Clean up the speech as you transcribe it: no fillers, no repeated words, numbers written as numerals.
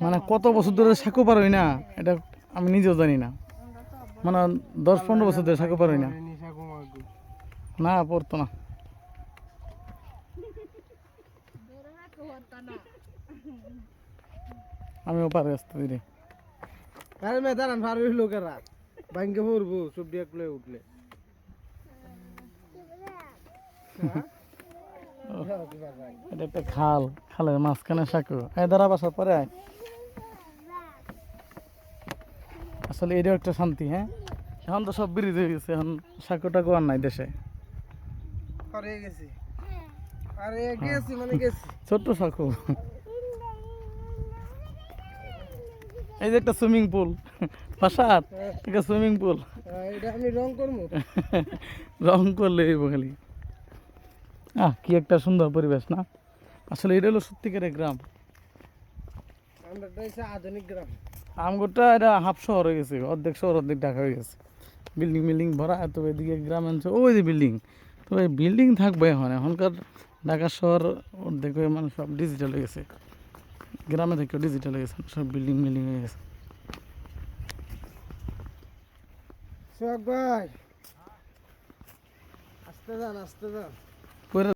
মানে কত বছর ধরে সাঁকো পার হই না এটা আমি নিজেও জানি না, মানে 10-15 বছর ধরে সাঁকো পার হই না। না পড়তো না। আমিও পারি আসতে ধীরে। আরে দাঁড়ান পারবি লোকেরা ভাঙ্গে পড়বো সবজি একলে উঠলে। এটা একটা খাল, খালের মাঝখানে সাঁকো। দাঁড়া বাসার পরে আয়। আসলে এটাও একটা শান্তি। হ্যাঁ, এখন তো সব ব্রিজ হয়ে গেছে, এখন সাঁকো টাকো আর নাই দেশে। আরে গেছি, আরে গেছি মানে গেছি। ছোট্ট সাঁকো। এই যে একটা সুইমিং পুল, বাসার একটা সুইমিং পুল। এটা আমি রং করবো। রং করলে এই খালি। কি একটা সুন্দর পরিবেশ না? আসলে এটা হলো সত্যিকারের গ্রাম। আমরা হচ্ছে আধুনিক গ্রাম। আমগোটা এটা হাফ শহর হয়ে গেছে, অর্ধেক শহর অর্ধেক ঢাকা হয়ে গেছে। বিল্ডিং বিল্ডিং ভরা, তো এদিকে গ্রাম অঞ্চল ওই যে বিল্ডিং। তো এই বিল্ডিং থাকবে এখনকার ঢাকা শহর অর্ধেক হয়ে মানে সব ডিজিটাল হয়ে গেছে। গ্রামে থেকেও ডিজিটাল হয়ে গেছে, সব বিল্ডিং বিল্ডিং হয়ে গেছে। সোহাগ ভাই, আসতে যান আসতে যান।